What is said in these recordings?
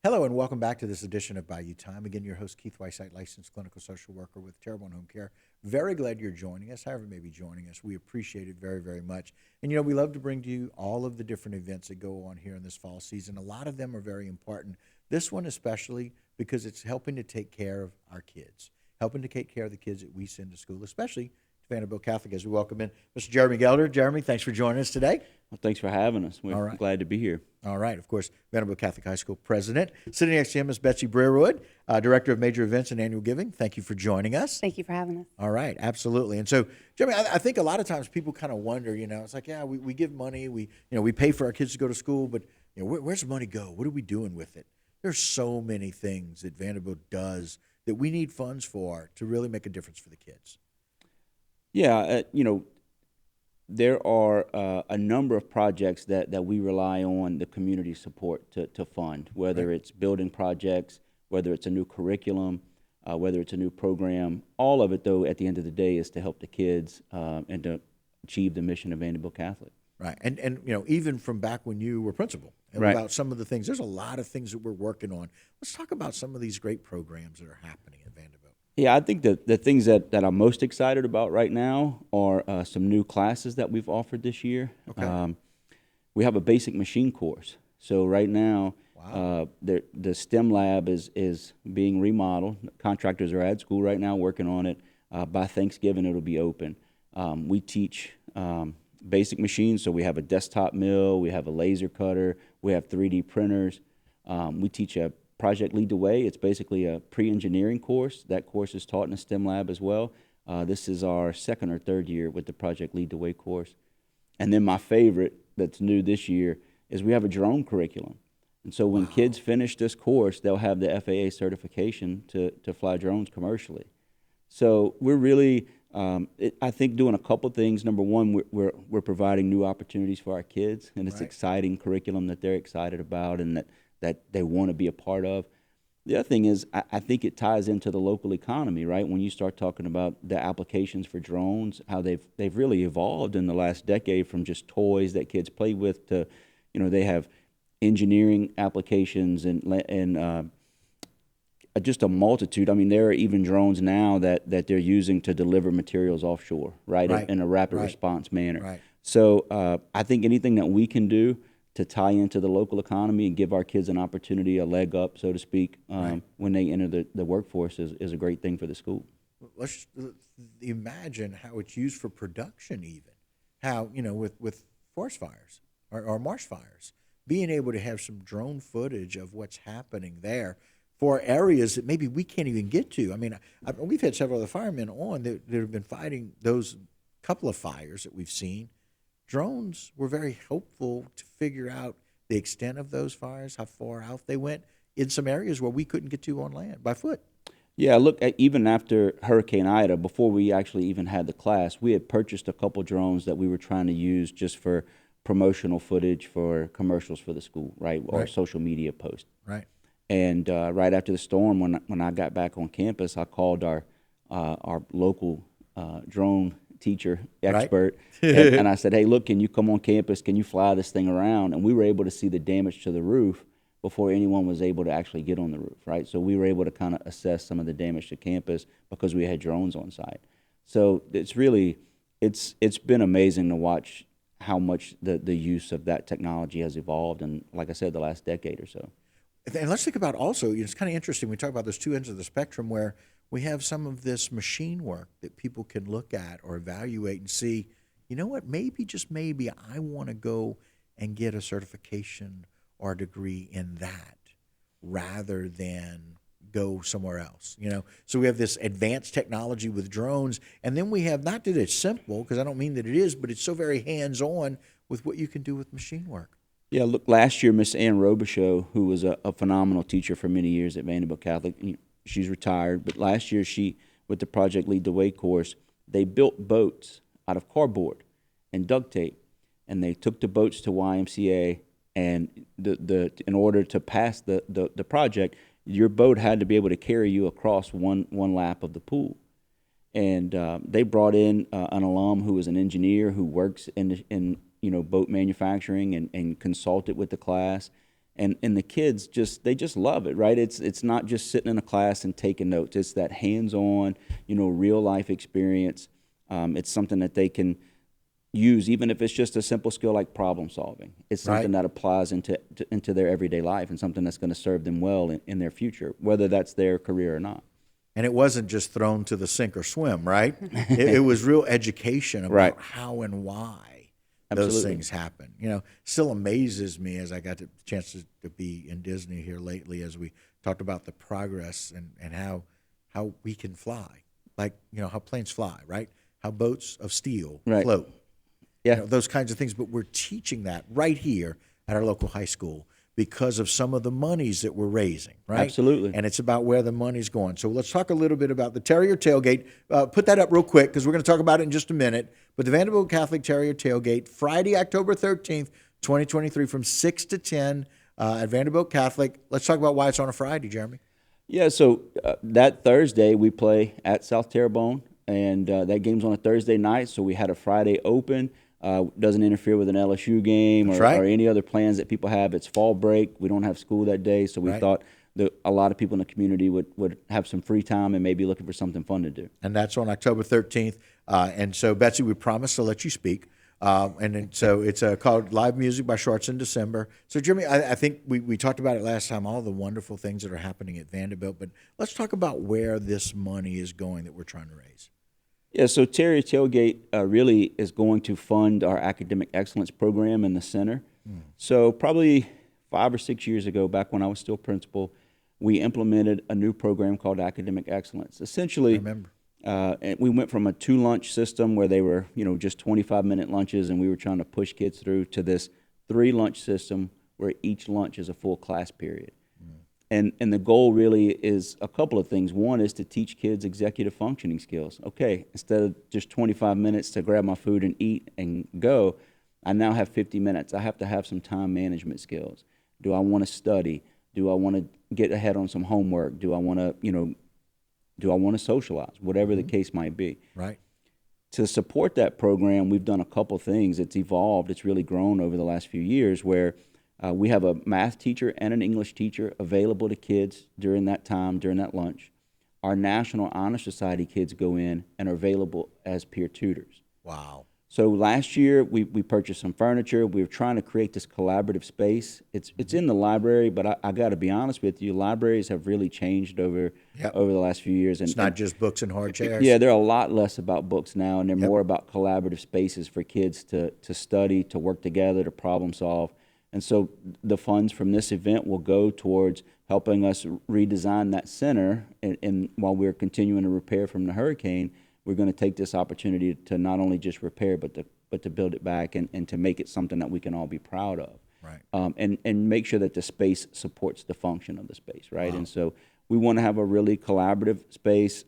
Hello and welcome back to this edition of Bayou Time. Again, your host, Keith Weissite, licensed clinical social worker with Terrible Home Care. Very glad you're joining us, however you may be joining us. We appreciate it very, very much. And, we love to bring to you all of the different events that go on here in this fall season. A lot of them are very important. This one especially because it's helping to take care of our kids, helping to take care of the kids that we send to school, especially to Vandebilt Catholic, as we welcome in Mr. Jeremy Gelder. Jeremy, thanks for joining us today. Well, thanks for having us. We're glad to be here. All right. Of course, Vanderbilt Catholic High School president. Sitting next to him is Betsy Breerwood, director of major events and annual giving. Thank you for joining us. Thank you for having us. All right. Absolutely. And so, Jeremy, I think a lot of times people kind of wonder, it's like, yeah, we give money, we pay for our kids to go to school, but where's the money go? What are we doing with it? There's so many things that Vanderbilt does that we need funds for to really make a difference for the kids. Yeah, there are a number of projects that we rely on the community support to fund, whether it's building projects, whether it's a new curriculum, whether it's a new program. All of it, though, at the end of the day, is to help the kids and to achieve the mission of Vandebilt Catholic. Right. And even from back when you were principal, and about some of the things, there's a lot of things that we're working on. Let's talk about some of these great programs that are happening at Vanderbilt. Yeah, I think that the things that I'm most excited about right now are some new classes that we've offered this year. Okay. We have a basic machine course. So right now, the STEM lab is being remodeled. Contractors are at school right now working on it. By Thanksgiving, it'll be open. We teach basic machines, so we have a desktop mill, we have a laser cutter, we have 3D printers. We teach a Project Lead the Way. It's basically a pre-engineering course. That course is taught in a STEM lab as well. This is our second or third year with the Project Lead the Way course. And then my favorite that's new this year is we have a drone curriculum. And so when kids finish this course, they'll have the FAA certification to fly drones commercially. So we're really, I think, doing a couple things. Number one, we're providing new opportunities for our kids, and it's exciting curriculum that they're excited about and that they want to be a part of. The other thing is, I think it ties into the local economy, right? When you start talking about the applications for drones, how they've really evolved in the last decade from just toys that kids play with to, they have engineering applications and just a multitude. I mean, there are even drones now that they're using to deliver materials offshore, right? In a rapid response manner. Right. So I think anything that we can do to tie into the local economy and give our kids an opportunity, a leg up, so to speak, when they enter the workforce is a great thing for the school. Let's imagine how it's used for production even. How, with forest fires or marsh fires, being able to have some drone footage of what's happening there for areas that maybe we can't even get to. I mean, we've had several other firemen on that have been fighting those couple of fires that we've seen. Drones were very helpful to figure out the extent of those fires, how far out they went in some areas where we couldn't get to on land by foot. Yeah, look, even after Hurricane Ida, before we actually even had the class, we had purchased a couple drones that we were trying to use just for promotional footage for commercials for the school, right, or social media posts. Right. And right after the storm, when I got back on campus, I called our local drone teacher expert, and I said, hey, look, can you come on campus? Can you fly this thing around? And we were able to see the damage to the roof before anyone was able to actually get on the roof, right? So we were able to kind of assess some of the damage to campus because we had drones on site. So it's really, it's been amazing to watch how much the use of that technology has evolved in, like I said, the last decade or so. And let's think about also, it's kind of interesting, we talk about those two ends of the spectrum where we have some of this machine work that people can look at or evaluate and see, you know what, maybe, just maybe, I want to go and get a certification or a degree in that rather than go somewhere else, So we have this advanced technology with drones, and then we have, not that it's simple, because I don't mean that it is, but it's so very hands-on with what you can do with machine work. Yeah, look, last year, Miss Ann Robichaux, who was a phenomenal teacher for many years at Vandebilt Catholic, she's retired, but last year with the Project Lead the Way course, they built boats out of cardboard and duct tape, and they took the boats to YMCA, and in order to pass the project, your boat had to be able to carry you across one lap of the pool. And they brought in an alum who was an engineer who works in boat manufacturing and consulted with the class. And the kids they just love it, right? It's not just sitting in a class and taking notes. It's that hands-on, real life experience. It's something that they can use, even if it's just a simple skill like problem solving. It's something that applies into their everyday life and something that's going to serve them well in their future, whether that's their career or not. And it wasn't just thrown to the sink or swim, right? It was real education about how and why those things happen. Still amazes me as I got the chance to be in Disney here lately, as we talked about the progress and how we can fly, like how planes fly, right? How boats of steel float. Yeah, those kinds of things. But we're teaching that right here at our local high school because of some of the monies that we're raising, right? Absolutely. And it's about where the money's going. So let's talk a little bit about the Terrier Tailgate. Put that up real quick because we're going to talk about it in just a minute. But the Vandebilt Catholic Terrier Tailgate, Friday, October 13th, 2023, from 6 to 10 at Vandebilt Catholic. Let's talk about why it's on a Friday, Jeremy. Yeah, so that Thursday we play at South Terrebonne, and that game's on a Thursday night, so we had a Friday open. Doesn't interfere with an LSU game or any other plans that people have. It's fall break. We don't have school that day, so we thought that a lot of people in the community would have some free time and maybe looking for something fun to do. And that's on October 13th. And so, Betsy, we promised to let you speak. So it's called Live Music by Shorts in December. So, Jeremy, I think we talked about it last time, all the wonderful things that are happening at Vandebilt. But let's talk about where this money is going that we're trying to raise. Yeah, so Terrier Tailgate really is going to fund our academic excellence program in the center. So probably 5 or 6 years ago, back when I was still principal, we implemented a new program called Academic Excellence. Essentially, and we went from a 2-lunch system where they were, just 25-minute lunches, and we were trying to push kids through, to this 3-lunch system where each lunch is a full class period. And the goal really is a couple of things. One is to teach kids executive functioning skills. Okay, instead of just 25 minutes to grab my food and eat and go, I now have 50 minutes. I have to have some time management skills. Do I want to study? Do I want to get ahead on some homework? Do I want to socialize? Whatever the case might be. Right. To support that program, we've done a couple things. It's evolved. It's really grown over the last few years, where we have a math teacher and an English teacher available to kids during that time, during that lunch. Our National Honor Society kids go in and are available as peer tutors. Wow. So last year, we purchased some furniture. We were trying to create this collaborative space. It's in the library, but I got to be honest with you, libraries have really changed over the last few years. And it's not just books and hard chairs. Yeah, they're a lot less about books now, and they're more about collaborative spaces for kids to study, to work together, to problem solve. And so the funds from this event will go towards helping us redesign that center. And while we're continuing to repair from the hurricane, we're going to take this opportunity to not only just repair, but to build it back and to make it something that we can all be proud of. Right. And make sure that the space supports the function of the space, right? Wow. And so we want to have a really collaborative space,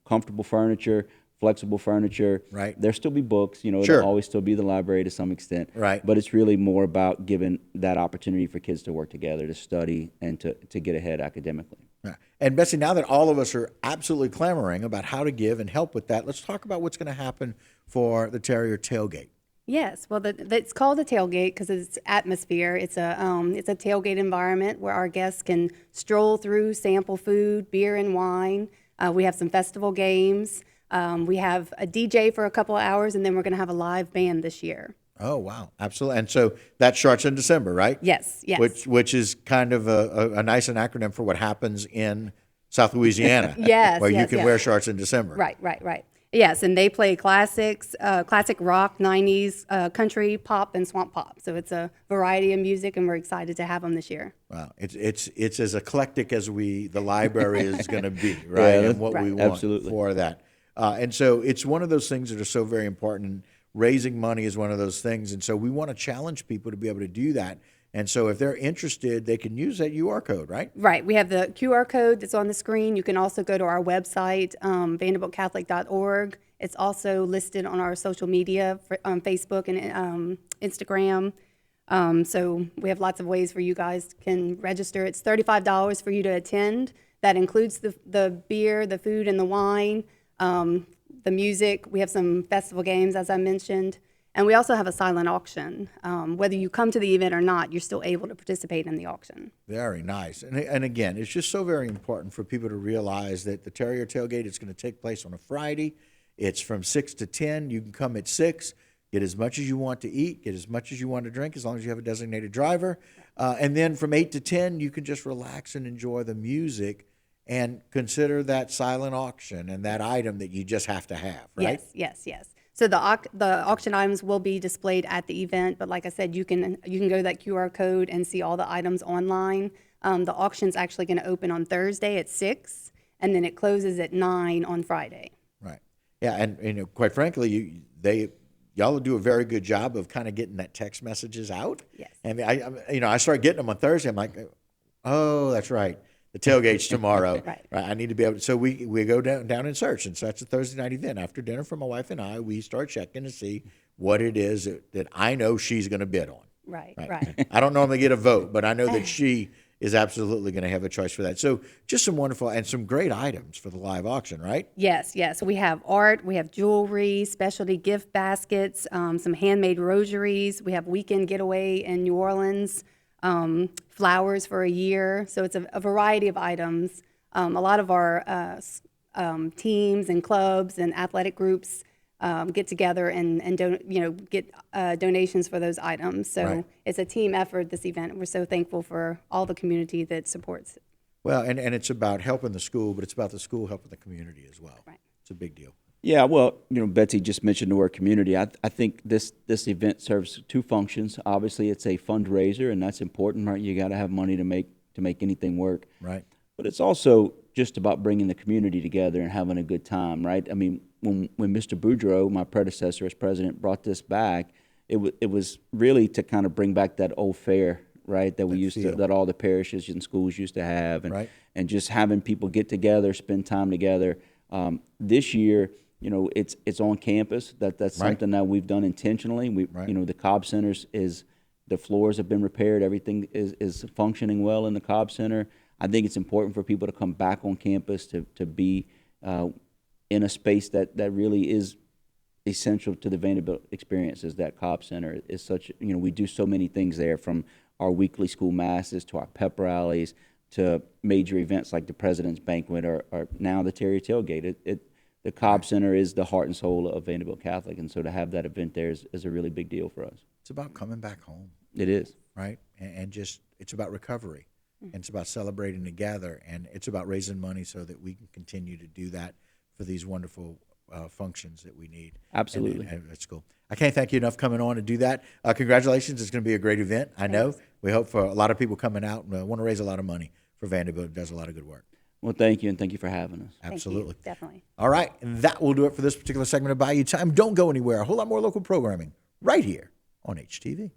comfortable furniture, flexible furniture. Right. There'll still be books, Sure. It'll always still be the library to some extent. Right. But it's really more about giving that opportunity for kids to work together, to study, and to get ahead academically. Yeah. And Betsy, now that all of us are absolutely clamoring about how to give and help with that, let's talk about what's going to happen for the Terrier Tailgate. Yes, well, it's called the Tailgate because it's atmosphere. It's a tailgate environment where our guests can stroll through, sample food, beer and wine. We have some festival games. We have a DJ for a couple of hours, and then we're going to have a live band this year. Oh, wow. Absolutely. And so that starts in December, right? Yes. Which is kind of a nice acronym for what happens in South Louisiana. Yes. Where you can wear shorts in December. Right. Yes, and they play classics, classic rock, 90s, country, pop, and swamp pop. So it's a variety of music, and we're excited to have them this year. Wow. It's as eclectic as the library is going to be, right? Yeah, and what we want absolutely. For that. And so it's one of those things that are so very important. Raising money is one of those things. And so we want to challenge people to be able to do that. And so if they're interested, they can use that UR code, right? Right. We have the QR code that's on the screen. You can also go to our website, vandebiltcatholic.org. It's also listed on our social media, on Facebook and Instagram. So we have lots of ways for you guys can register. It's $35 for you to attend. That includes the beer, the food, and the wine. The music. We have some festival games, as I mentioned, And we also have a silent auction. Whether you come to the event or not, you're still able to participate in the auction. Very nice. And again, it's just so very important for people to realize that the Terrier Tailgate is going to take place on a Friday. It's from 6 to 10. You can come at 6, get as much as you want to eat, get as much as you want to drink, as long as you have a designated driver. And then from 8 to 10, you can just relax and enjoy the music and consider that silent auction and that item that you just have to have, right? Yes. So the auction items will be displayed at the event, but like I said, you can go to that QR code and see all the items online. The auction's actually going to open on Thursday at 6, and then it closes at 9 on Friday. Right. Yeah, and quite frankly, y'all do a very good job of kind of getting that text messages out. Yes. And I started getting them on Thursday. I'm like, oh, that's right. The tailgate's tomorrow. Right. I need to be able to. So we go down and search. And so that's a Thursday night event. After dinner for my wife and I, we start checking to see what it is that I know she's going to bid on. Right. I don't normally get a vote, but I know that she is absolutely going to have a choice for that. So just some wonderful and some great items for the live auction, right? Yes. We have art, we have jewelry, specialty gift baskets, some handmade rosaries. We have weekend getaway in New Orleans, flowers for a year. So it's a variety of items. A lot of our teams and clubs and athletic groups get together and get donations for those items. So Right. It's a team effort, this event. We're so thankful for all the community that supports it. Well, and it's about helping the school, but it's about the school helping the community as well. Right. It's a big deal. Yeah, well, Betsy just mentioned the word community. I think this event serves two functions. Obviously, it's a fundraiser, and that's important, right? You got to have money to make anything work. Right. But it's also just about bringing the community together and having a good time, right? I mean, when Mr. Boudreau, my predecessor as president, brought this back, it was really to kind of bring back that old fair, right? That we used to, that all the parishes and schools used to have, and Right. and just having people get together, spend time together. This year, it's on campus. That's Right. something that we've done intentionally. Right. The Cobb Centers the floors have been repaired. Everything is functioning well in the Cobb Center. I think it's important for people to come back on campus to be in a space that really is essential to the Vandebilt experiences. That Cobb Center is such, we do so many things there, from our weekly school masses to our pep rallies to major events like the President's Banquet or now the Terrier Tailgate. The Cobb Center is the heart and soul of Vandebilt Catholic, and so to have that event there is a really big deal for us. It's about coming back home, It is. right? And just it's about recovery, and it's about celebrating together, and it's about raising money so that we can continue to do that for these wonderful functions that we need. Absolutely. And that's cool. I can't thank you enough for coming on to do that. Congratulations. It's going to be a great event. I know. We hope for a lot of people coming out and want to raise a lot of money for Vandebilt. It does a lot of good work. Well, thank you, and thank you for having us. Absolutely. Thank you, definitely. All right. And that will do it for this particular segment of Bayou Time. Don't go anywhere. A whole lot more local programming right here on HTV.